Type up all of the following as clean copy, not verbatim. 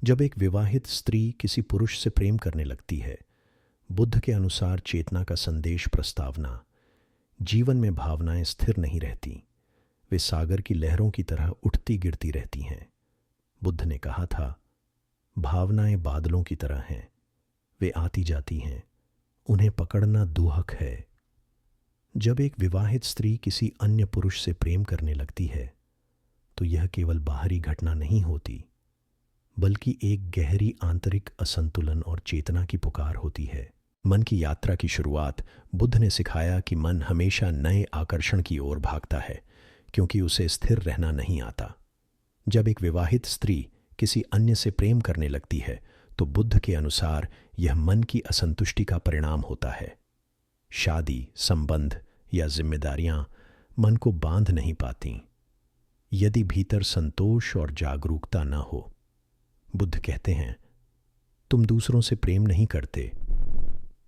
जब एक विवाहित स्त्री किसी पुरुष से प्रेम करने लगती है, बुद्ध के अनुसार चेतना का संदेश प्रस्तावना, जीवन में भावनाएं स्थिर नहीं रहती, वे सागर की लहरों की तरह उठती गिरती रहती हैं। बुद्ध ने कहा था, भावनाएं बादलों की तरह हैं, वे आती जाती हैं, उन्हें पकड़ना दुहक है। जब एक विवाहित स्त्री किसी अन्य पुरुष से प्रेम करने लगती है, तो यह केवल बाहरी घटना नहीं होती, बल्कि एक गहरी आंतरिक असंतुलन और चेतना की पुकार होती है। मन की यात्रा की शुरुआत बुद्ध ने सिखाया कि मन हमेशा नए आकर्षण की ओर भागता है, क्योंकि उसे स्थिर रहना नहीं आता। जब एक विवाहित स्त्री किसी अन्य से प्रेम करने लगती है, तो बुद्ध के अनुसार यह मन की असंतुष्टि का परिणाम होता है। शादी, संबंध या जिम्मेदारियां मन को बांध नहीं पाती, यदि भीतर संतोष और जागरूकता न हो। बुद्ध कहते हैं, तुम दूसरों से प्रेम नहीं करते,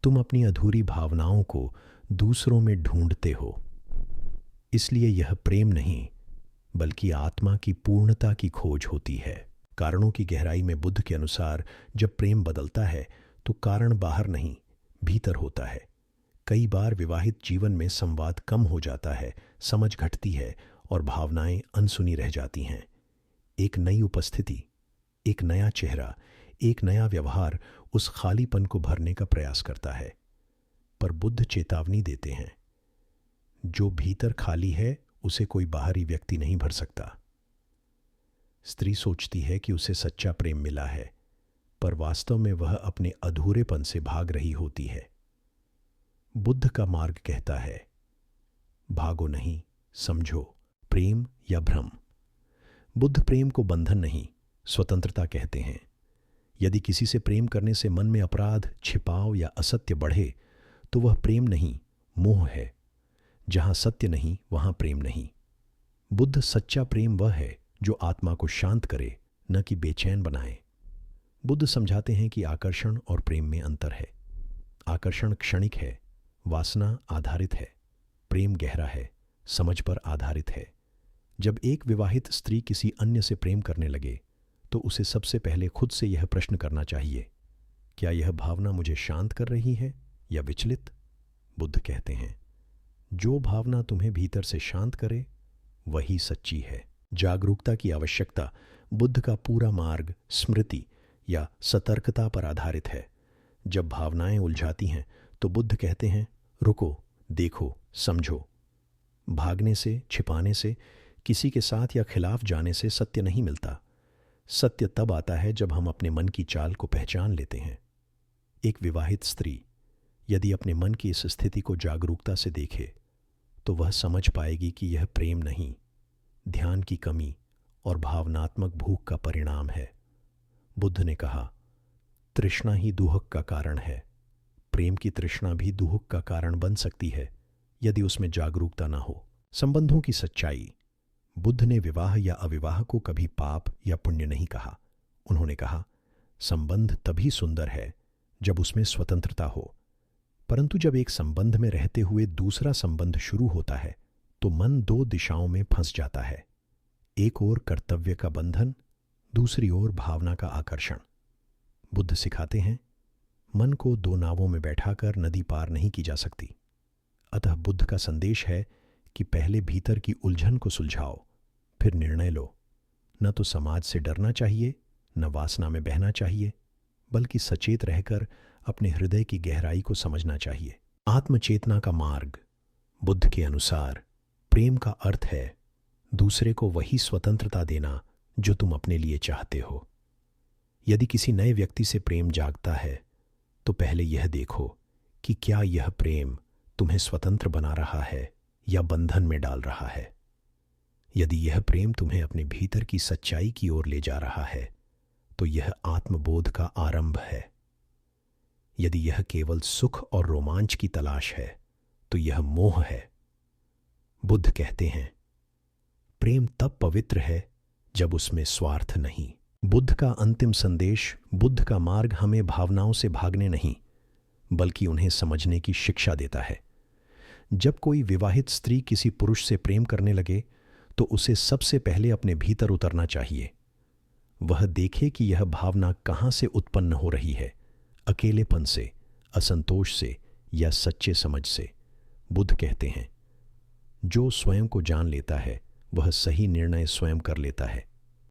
तुम अपनी अधूरी भावनाओं को दूसरों में ढूंढते हो। इसलिए यह प्रेम नहीं, बल्कि आत्मा की पूर्णता की खोज होती है। कारणों की गहराई में बुद्ध के अनुसार जब प्रेम बदलता है, तो कारण बाहर नहीं, भीतर होता है। कई बार विवाहित जीवन में संवाद कम हो जाता है, समझ घटती है और भावनाएं अनसुनी रह जाती हैं। एक नई उपस्थिति, एक नया चेहरा, एक नया व्यवहार उस खालीपन को भरने का प्रयास करता है। पर बुद्ध चेतावनी देते हैं, जो भीतर खाली है उसे कोई बाहरी व्यक्ति नहीं भर सकता। स्त्री सोचती है कि उसे सच्चा प्रेम मिला है, पर वास्तव में वह अपने अधूरेपन से भाग रही होती है। बुद्ध का मार्ग कहता है, भागो नहीं, समझो, प्रेम या भ्रम। बुद्ध प्रेम को बंधन नहीं, स्वतंत्रता कहते हैं। यदि किसी से प्रेम करने से मन में अपराध, छिपाव या असत्य बढ़े, तो वह प्रेम नहीं, मोह है। जहां सत्य नहीं, वहां प्रेम नहीं। बुद्ध सच्चा प्रेम वह है जो आत्मा को शांत करे, न कि बेचैन बनाए। बुद्ध समझाते हैं कि आकर्षण और प्रेम में अंतर है। आकर्षण क्षणिक है, वासना आधारित है। प्रेम गहरा है, समझ पर आधारित है। जब एक विवाहित स्त्री किसी अन्य से प्रेम करने लगे, तो उसे सबसे पहले खुद से यह प्रश्न करना चाहिए, क्या यह भावना मुझे शांत कर रही है या विचलित? बुद्ध कहते हैं, जो भावना तुम्हें भीतर से शांत करे, वही सच्ची है। जागरूकता की आवश्यकता। बुद्ध का पूरा मार्ग स्मृति या सतर्कता पर आधारित है। जब भावनाएं उलझाती हैं, तो बुद्ध कहते हैं, रुको, देखो, समझो। भागने से, छिपाने से, किसी के साथ या खिलाफ जाने से सत्य नहीं मिलता। सत्य तब आता है जब हम अपने मन की चाल को पहचान लेते हैं। एक विवाहित स्त्री यदि अपने मन की इस स्थिति को जागरूकता से देखे, तो वह समझ पाएगी कि यह प्रेम नहीं, ध्यान की कमी और भावनात्मक भूख का परिणाम है। बुद्ध ने कहा, तृष्णा ही दुहक का कारण है। प्रेम की तृष्णा भी दुहक का कारण बन सकती है, यदि उसमें जागरूकता न हो। संबंधों की सच्चाई। बुद्ध ने विवाह या अविवाह को कभी पाप या पुण्य नहीं कहा। उन्होंने कहा, संबंध तभी सुंदर है जब उसमें स्वतंत्रता हो। परंतु जब एक संबंध में रहते हुए दूसरा संबंध शुरू होता है, तो मन दो दिशाओं में फंस जाता है। एक ओर कर्तव्य का बंधन, दूसरी ओर भावना का आकर्षण। बुद्ध सिखाते हैं, मन को दो नावों में बैठाकर नदी पार नहीं की जा सकती। अतः बुद्ध का संदेश है कि पहले भीतर की उलझन को सुलझाओ, फिर निर्णय लो। न तो समाज से डरना चाहिए, न वासना में बहना चाहिए, बल्कि सचेत रहकर अपने हृदय की गहराई को समझना चाहिए। आत्मचेतना का मार्ग। बुद्ध के अनुसार प्रेम का अर्थ है दूसरे को वही स्वतंत्रता देना जो तुम अपने लिए चाहते हो। यदि किसी नए व्यक्ति से प्रेम जागता है, तो पहले यह देखो कि क्या यह प्रेम तुम्हें स्वतंत्र बना रहा है या बंधन में डाल रहा है। यदि यह प्रेम तुम्हें अपने भीतर की सच्चाई की ओर ले जा रहा है, तो यह आत्मबोध का आरंभ है। यदि यह केवल सुख और रोमांच की तलाश है, तो यह मोह है। बुद्ध कहते हैं, प्रेम तब पवित्र है जब उसमें स्वार्थ नहीं। बुद्ध का अंतिम संदेश। बुद्ध का मार्ग हमें भावनाओं से भागने नहीं, बल्कि उन्हें समझने की शिक्षा देता है। जब कोई विवाहित स्त्री किसी पुरुष से प्रेम करने लगे, तो उसे सबसे पहले अपने भीतर उतरना चाहिए। वह देखे कि यह भावना कहाँ से उत्पन्न हो रही है, अकेलेपन से, असंतोष से या सच्चे समझ से। बुद्ध कहते हैं, जो स्वयं को जान लेता है वह सही निर्णय स्वयं कर लेता है।